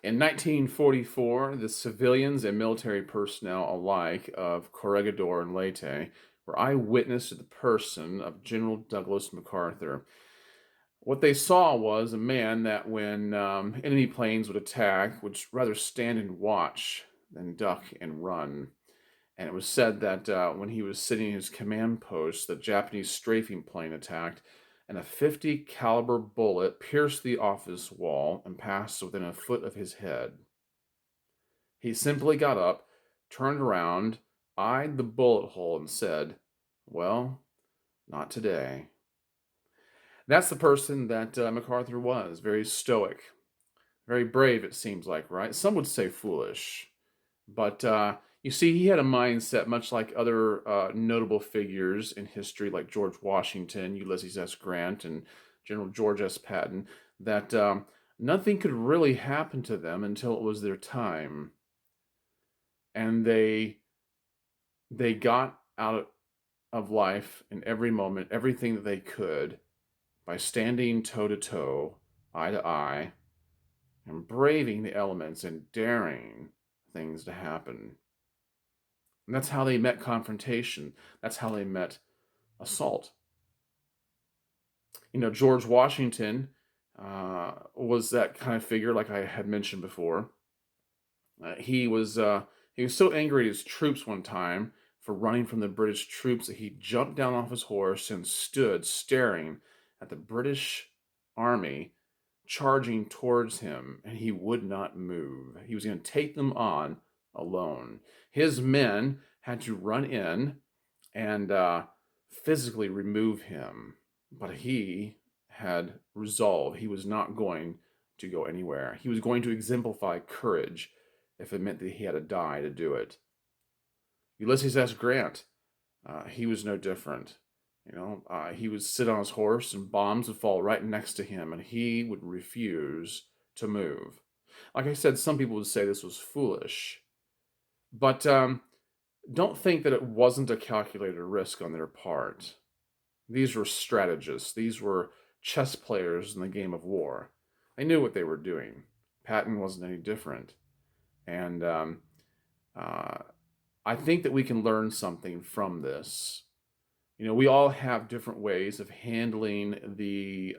In 1944, the civilians and military personnel alike of Corregidor and Leyte were eyewitness to the person of General Douglas MacArthur. What they saw was a man that, when enemy planes would attack, would rather stand and watch than duck and run. And it was said that when he was sitting in his command post, the Japanese strafing plane attacked, and a 50 caliber bullet pierced the office wall and passed within a foot of his head. He simply got up, turned around, eyed the bullet hole, and said, "Well, not today." That's the person that MacArthur was. Very stoic, very brave, it seems like, right? Some would say foolish. But you see, he had a mindset much like other notable figures in history, like George Washington, Ulysses S. Grant, and General George S. Patton, that nothing could really happen to them until it was their time. And they got out of life in every moment, everything that they could, by standing toe to toe, eye to eye, and braving the elements and daring things to happen. And that's how they met confrontation. That's how they met assault. George Washington was that kind of figure, like I had mentioned before. He was so angry at his troops one time for running from the British troops that he jumped down off his horse and stood staring at the British army charging towards him, and he would not move. He was going to take them on alone. His men had to run in and physically remove him, but he had resolve. He was not going to go anywhere. He was going to exemplify courage if it meant that he had to die to do it. Ulysses S. Grant, he was no different. He would sit on his horse and bombs would fall right next to him and he would refuse to move. Like I said, some people would say this was foolish, but don't think that it wasn't a calculated risk on their part. These were strategists, these were chess players in the game of war. They knew what they were doing. Patton wasn't any different. And uh, I think that we can learn something from this. We all have different ways of handling the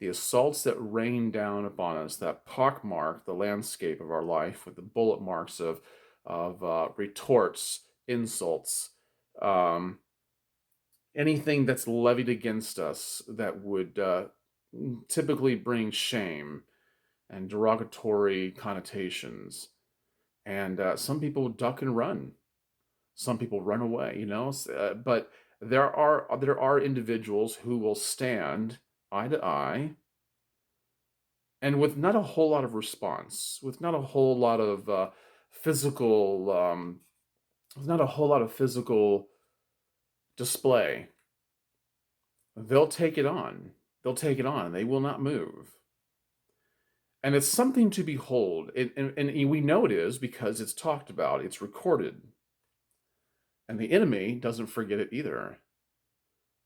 assaults that rain down upon us, that pockmark the landscape of our life with the bullet marks of retorts, insults, um, anything that's levied against us that would typically bring shame and derogatory connotations. And some people duck and run. Some people run away, but there are individuals who will stand eye to eye and with not a whole lot of response, with not a whole lot of physical, with not a whole lot of physical display. They'll take it on. They'll take it on. They will not move. And it's something to behold. And we know it is because it's talked about, it's recorded. And the enemy doesn't forget it either.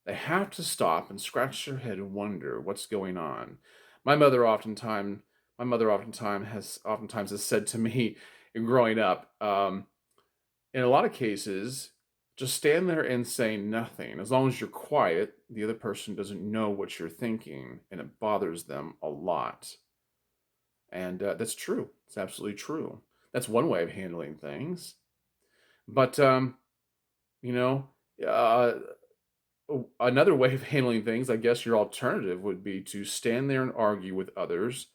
They have to stop and scratch their head and wonder what's going on. My mother oftentimes, my mother oftentimes has said to me growing up, in a lot of cases, just stand there and say nothing. As long as you're quiet, the other person doesn't know what you're thinking, and it bothers them a lot. And that's true. It's absolutely true. That's one way of handling things. But you know, uh, another way of handling things, I guess your alternative would be to stand there and argue with others,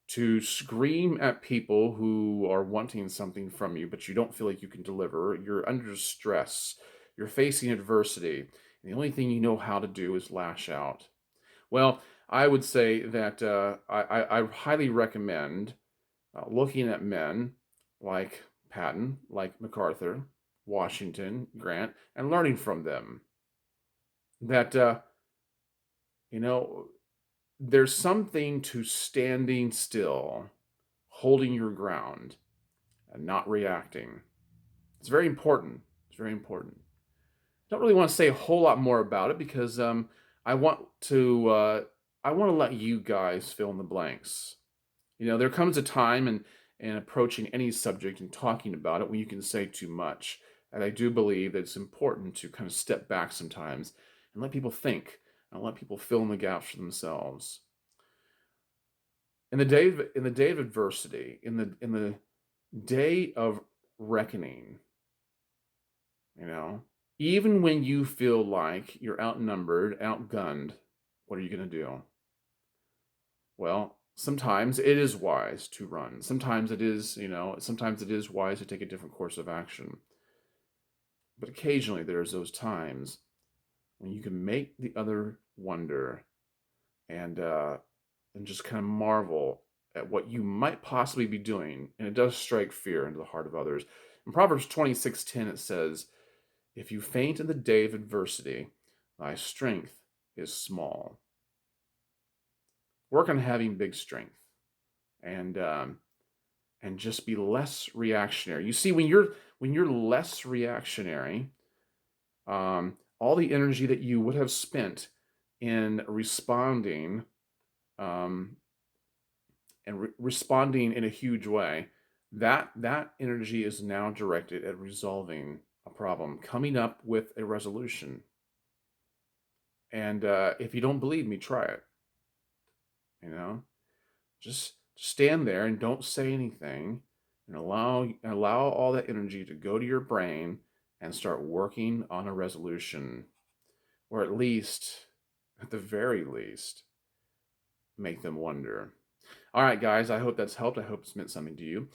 to scream at people who are wanting something from you, but you don't feel like you can deliver. You're under stress, you're facing adversity. And the only thing you know how to do is lash out. Well, I would say that I highly recommend looking at men like Patton, like MacArthur, Washington, Grant, and learning from them. That, you know, there's something to standing still, holding your ground, and not reacting. It's very important. It's very important. Don't really want to say a whole lot more about it because I want to let you guys fill in the blanks. There comes a time in approaching any subject and talking about it when you can say too much. And I do believe that it's important to kind of step back sometimes and let people think and let people fill in the gaps for themselves. In the day of adversity, in the day of reckoning, you know, even when you feel like you're outnumbered, outgunned, what are you going to do? Well, sometimes it is wise to run. Sometimes it is wise to take a different course of action. But occasionally there's those times when you can make the other wonder and and just kind of marvel at what you might possibly be doing, and it does strike fear into the heart of others. In Proverbs 26:10 it says, "If you faint in the day of adversity, thy strength is small." Work on having big strength, and and just be less reactionary. You see, when you're less reactionary, all the energy that you would have spent in responding, um, responding in a huge way, that energy is now directed at resolving a problem, coming up with a resolution. And if you don't believe me, try it. You know, just stand there and don't say anything, and allow all that energy to go to your brain and start working on a resolution, or at least, at the very least, make them wonder. All right, guys, I hope that's helped. I hope it's meant something to you.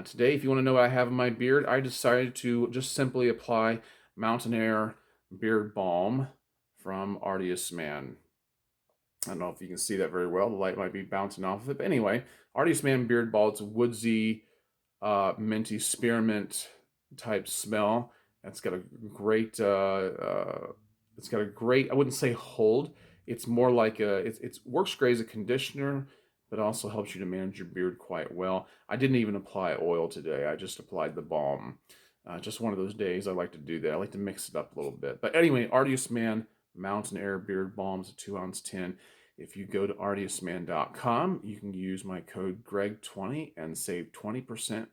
Today, if you want to know what I have in my beard, I decided to just simply apply Mountain Air Beard Balm from Artius Man. I don't know if you can see that very well. The light might be bouncing off of it. But anyway, Artist Man Beard Ball. It's a woodsy, minty spearmint type smell. It's got a great, I wouldn't say hold. It's more like it works great as a conditioner, but also helps you to manage your beard quite well. I didn't even apply oil today. I just applied the balm. Just one of those days I like to do that. I like to mix it up a little bit. But anyway, Artius Man Mountain Air Beard Balm is a 2-ounce tin. If you go to artiusman.com, you can use my code GREG20 and save 20%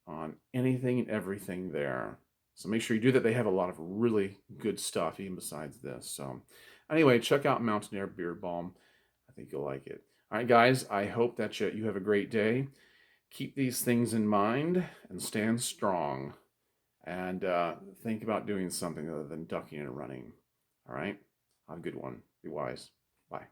on anything and everything there. So make sure you do that. They have a lot of really good stuff, even besides this. So anyway, check out Mountain Air Beard Balm. I think you'll like it. All right, guys, I hope that you have a great day. Keep these things in mind and stand strong. And think about doing something other than ducking and running. All right? Have a good one. Be wise. Bye.